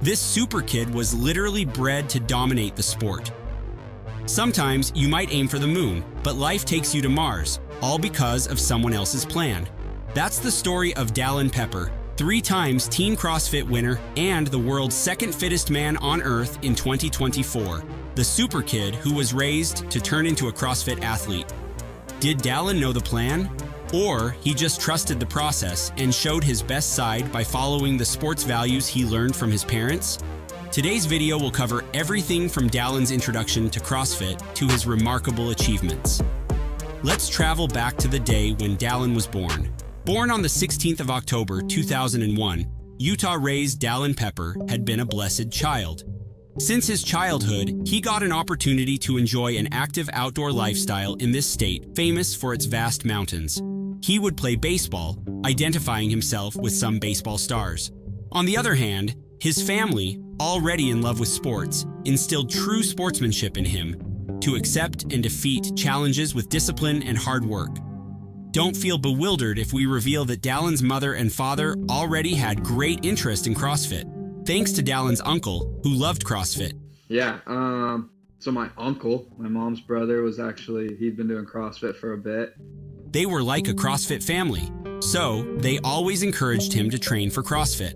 This Superkid was literally bred to dominate the sport. Sometimes you might aim for the moon, but life takes you to Mars, all because of someone else's plan. That's the story of Dallin Pepper, 3 times Teen CrossFit winner and the world's second fittest man on Earth in 2024. The Superkid who was raised to turn into a CrossFit athlete. Did Dallin know the plan? Or he just trusted the process and showed his best side by following the sports values he learned from his parents? Today's video will cover everything from Dallin's introduction to CrossFit to his remarkable achievements. Let's travel back to the day when Dallin was born. Born on the 16th of October 2001, Utah-raised Dallin Pepper had been a blessed child. Since his childhood, he got an opportunity to enjoy an active outdoor lifestyle in this state famous for its vast mountains. He would play baseball, identifying himself with some baseball stars. On the other hand, his family, already in love with sports, instilled true sportsmanship in him to accept and defeat challenges with discipline and hard work. Don't feel bewildered if we reveal that Dallin's mother and father already had great interest in CrossFit, thanks to Dallin's uncle, who loved CrossFit. Yeah, so my uncle, my mom's brother, he'd been doing CrossFit for a bit. They were like a CrossFit family, so they always encouraged him to train for CrossFit.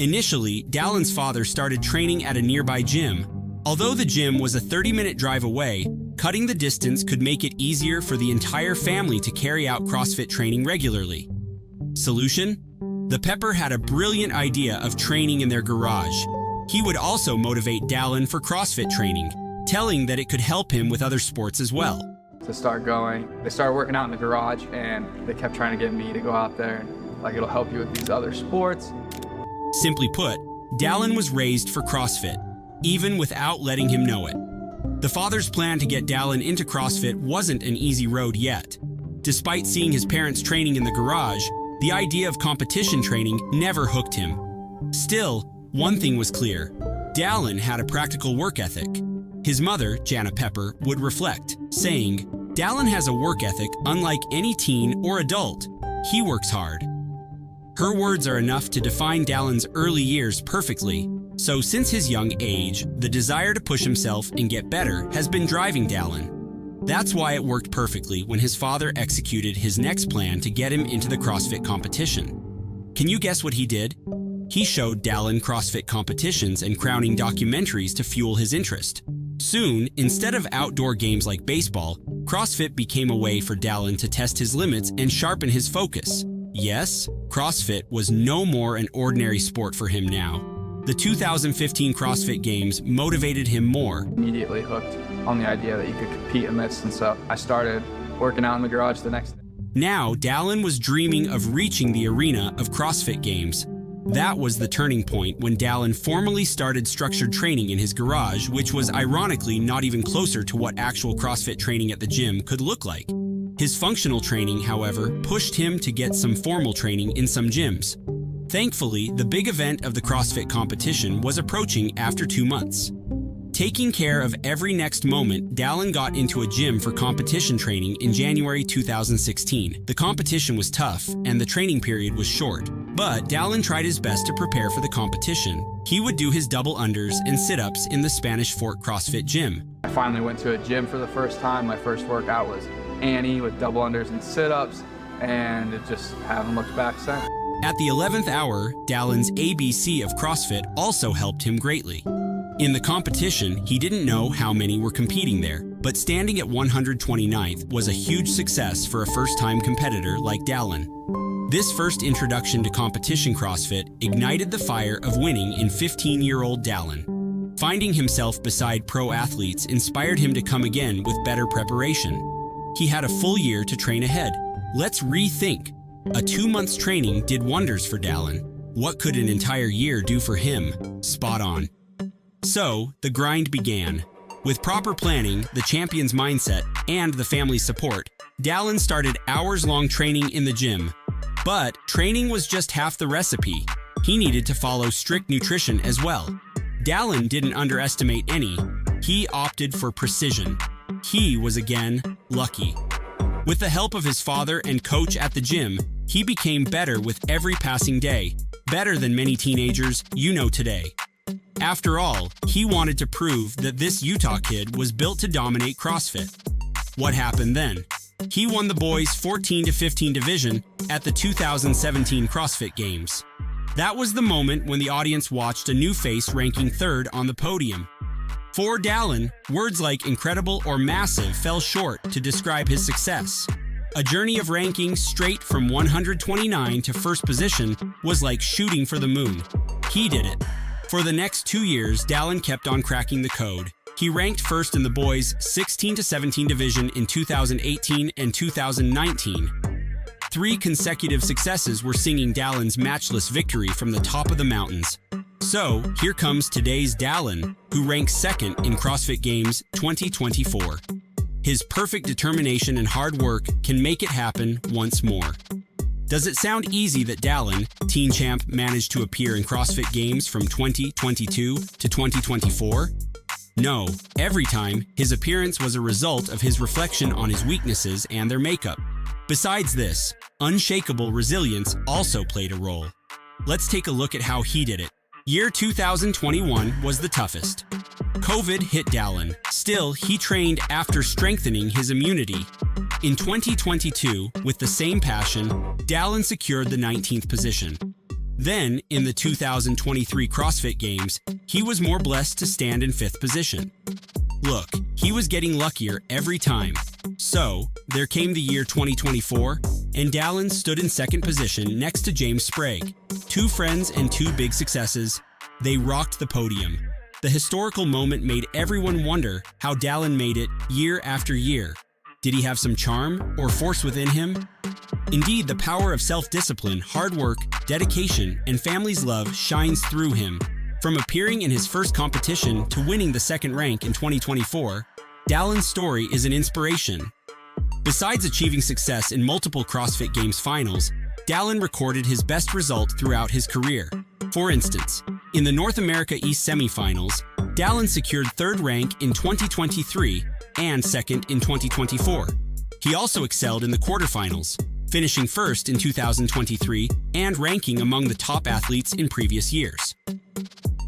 Initially, Dallin's father started training at a nearby gym. Although the gym was a 30-minute drive away, cutting the distance could make it easier for the entire family to carry out CrossFit training regularly. Solution? The Pepper had a brilliant idea of training in their garage. He would also motivate Dallin for CrossFit training, telling that it could help him with other sports as well. To start going, they started working out in the garage, and they kept trying to get me to go out there and it'll help you with these other sports. Simply put, Dallin was raised for CrossFit, even without letting him know it. The father's plan to get Dallin into CrossFit wasn't an easy road yet. Despite seeing his parents training in the garage, the idea of competition training never hooked him. Still, one thing was clear. Dallin had a practical work ethic. His mother, Jana Pepper, would reflect, saying, "Dallin has a work ethic unlike any teen or adult. He works hard." Her words are enough to define Dallin's early years perfectly. So since his young age, the desire to push himself and get better has been driving Dallin. That's why it worked perfectly when his father executed his next plan to get him into the CrossFit competition. Can you guess what he did? He showed Dallin CrossFit competitions and crowning documentaries to fuel his interest. Soon, instead of outdoor games like baseball, CrossFit became a way for Dallin to test his limits and sharpen his focus. Yes, CrossFit was no more an ordinary sport for him now. The 2015 CrossFit Games motivated him more. Immediately hooked on the idea that you could compete in this, and so I started working out in the garage the next day. Now, Dallin was dreaming of reaching the arena of CrossFit Games. That was the turning point when Dallin formally started structured training in his garage, which was ironically not even closer to what actual CrossFit training at the gym could look like. His functional training, however, pushed him to get some formal training in some gyms. Thankfully, the big event of the CrossFit competition was approaching after 2 months. Taking care of every next moment, Dallin got into a gym for competition training in January 2016. The competition was tough, and the training period was short. But Dallin tried his best to prepare for the competition. He would do his double unders and sit-ups in the Spanish Fort CrossFit gym. I finally went to a gym for the first time. My first workout was Annie with double unders and sit-ups, and it just haven't looked back since. At the 11th hour, Dallin's ABC of CrossFit also helped him greatly. In the competition, he didn't know how many were competing there, but standing at 129th was a huge success for a first-time competitor like Dallin. This first introduction to competition CrossFit ignited the fire of winning in 15-year-old Dallin. Finding himself beside pro athletes inspired him to come again with better preparation. He had a full year to train ahead. Let's rethink. A 2 months training did wonders for Dallin. What could an entire year do for him? Spot on. So, the grind began. With proper planning, the champion's mindset, and the family's support, Dallin started hours-long training in the gym. But training was just half the recipe. He needed to follow strict nutrition as well. Dallin didn't underestimate any. He opted for precision. He was again lucky. With the help of his father and coach at the gym, he became better with every passing day, better than many teenagers you know today. After all, he wanted to prove that this Utah kid was built to dominate CrossFit. What happened then? He won the boys 14-15 division at the 2017 CrossFit Games. That was the moment when the audience watched a new face ranking third on the podium. For Dallin, words like incredible or massive fell short to describe his success. A journey of ranking straight from 129 to first position was like shooting for the moon. He did it. For the next 2 years, Dallin kept on cracking the code. He ranked first in the boys 16-17 division in 2018 and 2019. 3 consecutive successes were singing Dallin's matchless victory from the top of the mountains. So, here comes today's Dallin, who ranks second in CrossFit Games 2024. His perfect determination and hard work can make it happen once more. Does it sound easy that Dallin, teen champ, managed to appear in CrossFit Games from 2022 to 2024? No, every time, his appearance was a result of his reflection on his weaknesses and their makeup. Besides this, unshakable resilience also played a role. Let's take a look at how he did it. Year 2021 was the toughest. COVID hit Dallin. Still, he trained after strengthening his immunity. In 2022, with the same passion, Dallin secured the 19th position. Then, in the 2023 CrossFit Games, he was more blessed to stand in 5th position. Look, he was getting luckier every time. So, there came the year 2024, and Dallin stood in 2nd position next to James Sprague. 2 friends and 2 big successes. They rocked the podium. The historical moment made everyone wonder how Dallin made it year after year. Did he have some charm or force within him? Indeed, the power of self-discipline, hard work, dedication, and family's love shines through him. From appearing in his first competition to winning the 2nd rank in 2024, Dallin's story is an inspiration. Besides achieving success in multiple CrossFit Games finals, Dallin recorded his best result throughout his career. For instance, in the North America East semifinals, Dallin secured 3rd rank in 2023 and 2nd in 2024. He also excelled in the quarterfinals, finishing 1st in 2023 and ranking among the top athletes in previous years.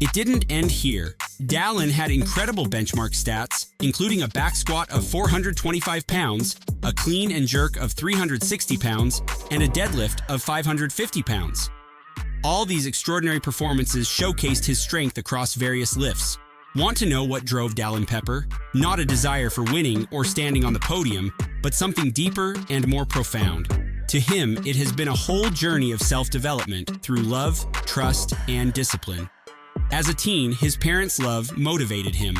It didn't end here. Dallin had incredible benchmark stats, including a back squat of 425 pounds, a clean and jerk of 360 pounds, and a deadlift of 550 pounds. All these extraordinary performances showcased his strength across various lifts. Want to know what drove Dallin Pepper? Not a desire for winning or standing on the podium, but something deeper and more profound. To him, it has been a whole journey of self-development through love, trust, and discipline. As a teen, his parents' love motivated him.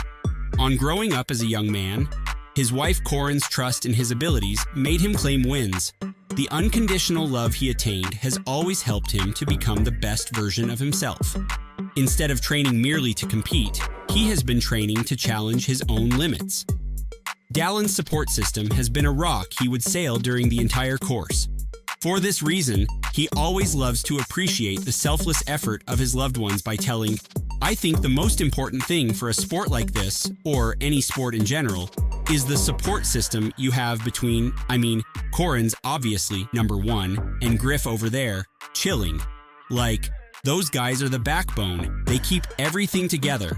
On growing up as a young man, his wife Corin's trust in his abilities made him claim wins. The unconditional love he attained has always helped him to become the best version of himself. Instead of training merely to compete, he has been training to challenge his own limits. Dallin's support system has been a rock he would sail during the entire course. For this reason, he always loves to appreciate the selfless effort of his loved ones by telling, "I think the most important thing for a sport like this, or any sport in general, is the support system you have between, Corin's obviously number 1, and Griff over there, chilling. Like, those guys are the backbone. They keep everything together."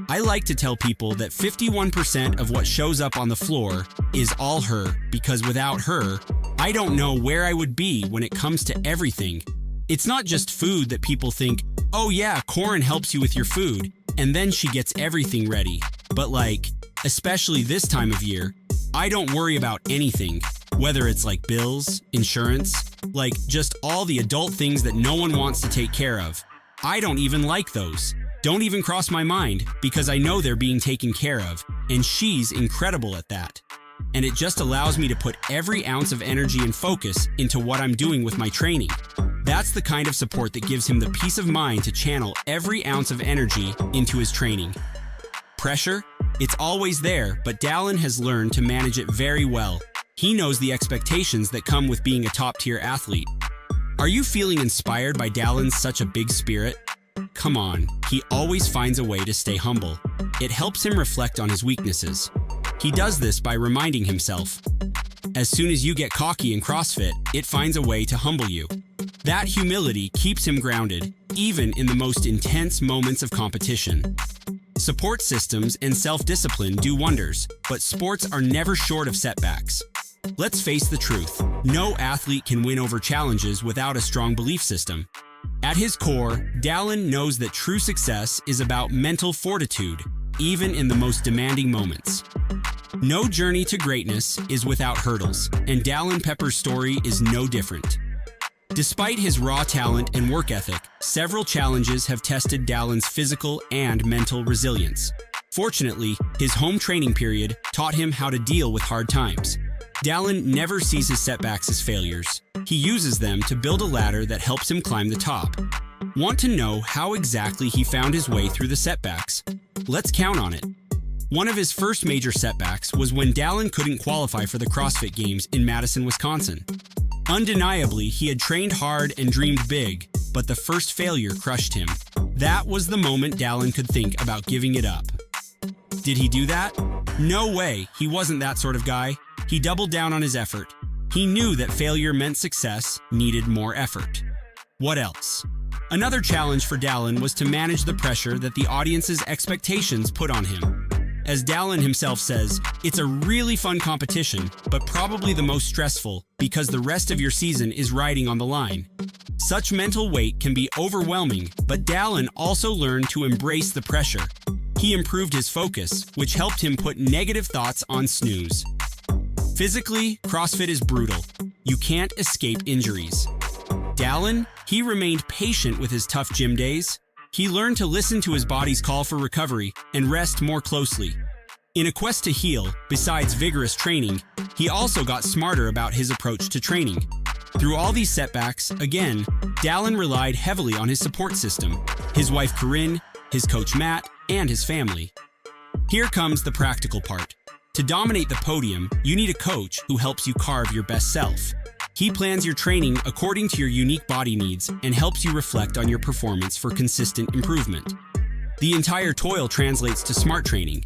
I like to tell people that 51% of what shows up on the floor is all her, because without her, I don't know where I would be when it comes to everything. It's not just food that people think, "Oh yeah, Corin helps you with your food, and then she gets everything ready." But like, especially this time of year, I don't worry about anything, whether it's like bills, insurance, like just all the adult things that no one wants to take care of. I don't even like those. Don't even cross my mind, because I know they're being taken care of, and she's incredible at that. And it just allows me to put every ounce of energy and focus into what I'm doing with my training. That's the kind of support that gives him the peace of mind to channel every ounce of energy into his training. Pressure? It's always there, but Dallin has learned to manage it very well. He knows the expectations that come with being a top-tier athlete. Are you feeling inspired by Dallin's such a big spirit? Come on, he always finds a way to stay humble. It helps him reflect on his weaknesses. He does this by reminding himself, as soon as you get cocky in CrossFit, it finds a way to humble you. That humility keeps him grounded, even in the most intense moments of competition. Support systems and self-discipline do wonders, but sports are never short of setbacks. Let's face the truth, no athlete can win over challenges without a strong belief system. At his core, Dallin knows that true success is about mental fortitude, even in the most demanding moments. No journey to greatness is without hurdles, and Dallin Pepper's story is no different. Despite his raw talent and work ethic, several challenges have tested Dallin's physical and mental resilience. Fortunately, his home training period taught him how to deal with hard times. Dallin never sees his setbacks as failures. He uses them to build a ladder that helps him climb the top. Want to know how exactly he found his way through the setbacks? Let's count on it. One of his first major setbacks was when Dallin couldn't qualify for the CrossFit Games in Madison, Wisconsin. Undeniably, he had trained hard and dreamed big, but the first failure crushed him. That was the moment Dallin could think about giving it up. Did he do that? No way, he wasn't that sort of guy. He doubled down on his effort. He knew that failure meant success needed more effort. What else? Another challenge for Dallin was to manage the pressure that the audience's expectations put on him. As Dallin himself says, it's a really fun competition, but probably the most stressful because the rest of your season is riding on the line. Such mental weight can be overwhelming, but Dallin also learned to embrace the pressure. He improved his focus, which helped him put negative thoughts on snooze. Physically, CrossFit is brutal. You can't escape injuries. Dallin, he remained patient with his tough gym days. He learned to listen to his body's call for recovery and rest more closely. In a quest to heal, besides vigorous training, he also got smarter about his approach to training. Through all these setbacks, again, Dallin relied heavily on his support system, his wife Corinne, his coach Matt, and his family. Here comes the practical part. To dominate the podium, you need a coach who helps you carve your best self. He plans your training according to your unique body needs and helps you reflect on your performance for consistent improvement. The entire toil translates to smart training.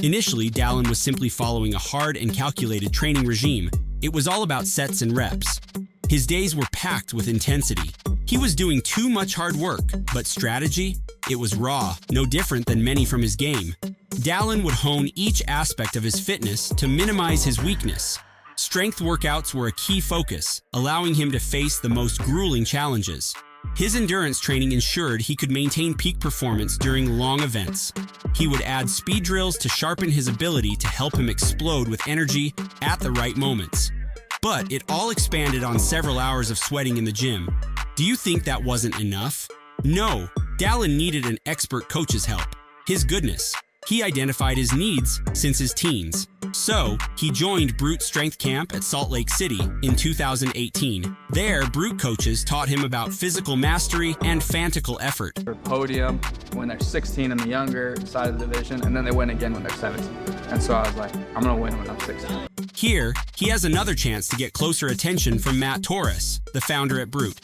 Initially, Dallin was simply following a hard and calculated training regime. It was all about sets and reps. His days were packed with intensity. He was doing too much hard work, but strategy? It was raw, no different than many from his game. Dallin would hone each aspect of his fitness to minimize his weakness. Strength workouts were a key focus, allowing him to face the most grueling challenges. His endurance training ensured he could maintain peak performance during long events. He would add speed drills to sharpen his ability to help him explode with energy at the right moments. But it all expanded on several hours of sweating in the gym. Do you think that wasn't enough? No, Dallin needed an expert coach's help. His goodness, he identified his needs since his teens. So, he joined Brute Strength Camp at Salt Lake City in 2018. There, Brute coaches taught him about physical mastery and fanatical effort. For podium when they're 16 in the younger side of the division, and then they win again when they're 17. And so I was like, I'm gonna win when I'm 16. Here, he has another chance to get closer attention from Matt Torres, the founder at Brute.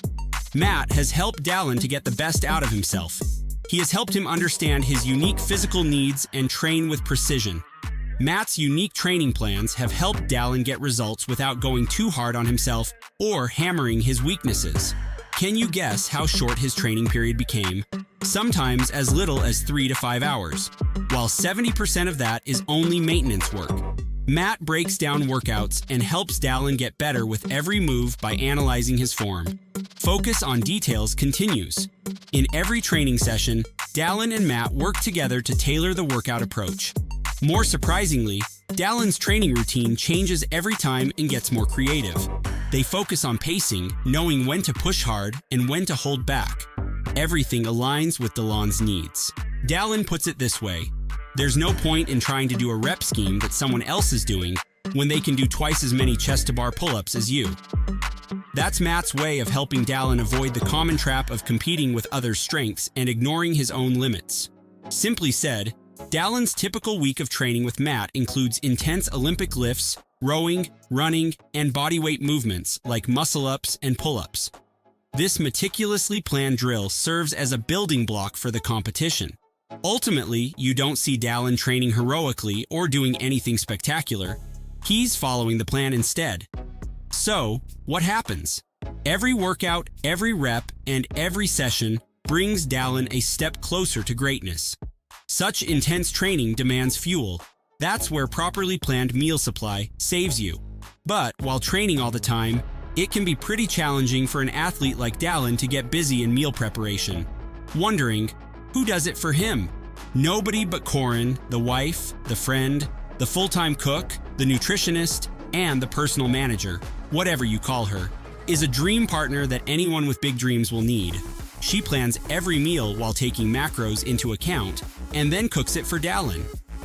Matt has helped Dallin to get the best out of himself. He has helped him understand his unique physical needs and train with precision. Matt's unique training plans have helped Dallin get results without going too hard on himself or hammering his weaknesses. Can you guess how short his training period became? Sometimes as little as 3 to 5 hours, while 70% of that is only maintenance work. Matt breaks down workouts and helps Dallin get better with every move by analyzing his form. Focus on details continues. In every training session, Dallin and Matt work together to tailor the workout approach. More surprisingly, Dallin's training routine changes every time and gets more creative. They focus on pacing, knowing when to push hard and when to hold back. Everything aligns with Dallin's needs. Dallin puts it this way: there's no point in trying to do a rep scheme that someone else is doing when they can do twice as many chest-to-bar pull-ups as you. That's Matt's way of helping Dallin avoid the common trap of competing with others' strengths and ignoring his own limits. Simply said, Dallin's typical week of training with Matt includes intense Olympic lifts, rowing, running, and bodyweight movements like muscle-ups and pull-ups. This meticulously planned drill serves as a building block for the competition. Ultimately, you don't see Dallin training heroically or doing anything spectacular. He's following the plan instead. So, what happens? Every workout, every rep, and every session, brings Dallin a step closer to greatness. Such intense training demands fuel. That's where properly planned meal supply saves you. But while training all the time, it can be pretty challenging for an athlete like Dallin to get busy in meal preparation. Wondering, who does it for him? Nobody but Corin, the wife, the friend, the full-time cook, the nutritionist, and the personal manager, whatever you call her, is a dream partner that anyone with big dreams will need. She plans every meal while taking macros into account, and then cooks it for Dallin.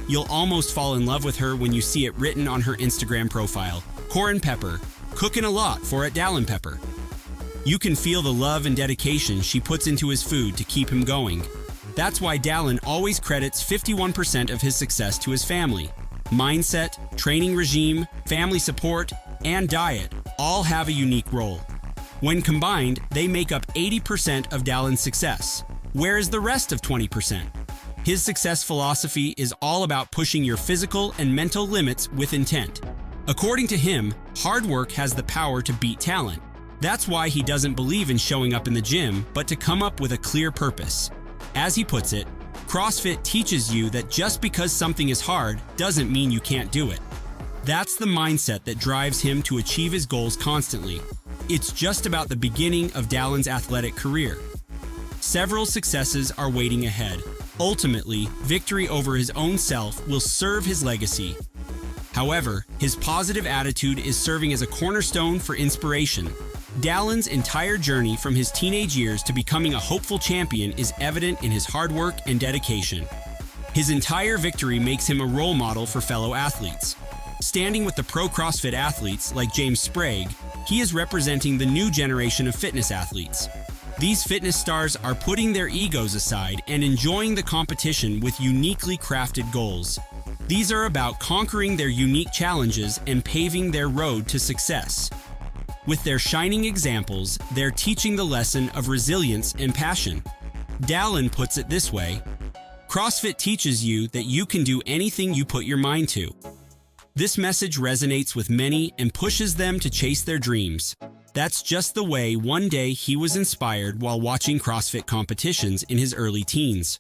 You'll almost fall in love with her when you see it written on her Instagram profile, Dallin Pepper, cooking a lot for at Dallin Pepper. You can feel the love and dedication she puts into his food to keep him going. That's why Dallin always credits 51% of his success to his family. Mindset, training regime, family support, and diet all have a unique role. When combined, they make up 80% of Dallin's success. Where is the rest of 20%? His success philosophy is all about pushing your physical and mental limits with intent. According to him, hard work has the power to beat talent. That's why he doesn't believe in showing up in the gym, but to come up with a clear purpose. As he puts it, CrossFit teaches you that just because something is hard doesn't mean you can't do it. That's the mindset that drives him to achieve his goals constantly. It's just about the beginning of Dallin's athletic career. Several successes are waiting ahead. Ultimately, victory over his own self will serve his legacy. However, his positive attitude is serving as a cornerstone for inspiration. Dallin's entire journey from his teenage years to becoming a hopeful champion is evident in his hard work and dedication. His entire victory makes him a role model for fellow athletes. Standing with the pro CrossFit athletes like James Sprague, he is representing the new generation of fitness athletes. These fitness stars are putting their egos aside and enjoying the competition with uniquely crafted goals. These are about conquering their unique challenges and paving their road to success. With their shining examples, they're teaching the lesson of resilience and passion. Dallin puts it this way: CrossFit teaches you that you can do anything you put your mind to. This message resonates with many and pushes them to chase their dreams. That's just the way one day he was inspired while watching CrossFit competitions in his early teens.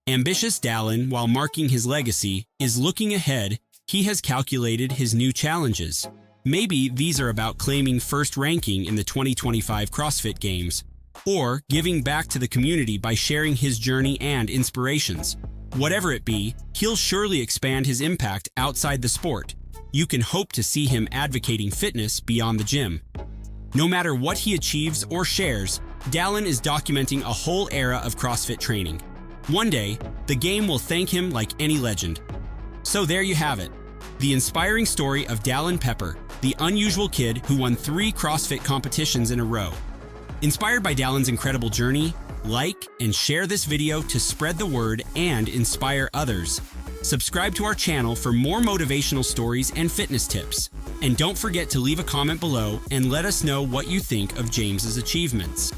Ambitious Dallin, while marking his legacy, is looking ahead. He has calculated his new challenges. Maybe these are about claiming first ranking in the 2025 CrossFit Games, or giving back to the community by sharing his journey and inspirations. Whatever it be, he'll surely expand his impact outside the sport. You can hope to see him advocating fitness beyond the gym. No matter what he achieves or shares, Dallin is documenting a whole era of CrossFit training. One day, the game will thank him like any legend. So there you have it, the inspiring story of Dallin Pepper, the unusual kid who won 3 CrossFit competitions in a row. Inspired by Dallin's incredible journey, like and share this video to spread the word and inspire others. Subscribe to our channel for more motivational stories and fitness tips. And don't forget to leave a comment below and let us know what you think of James's achievements.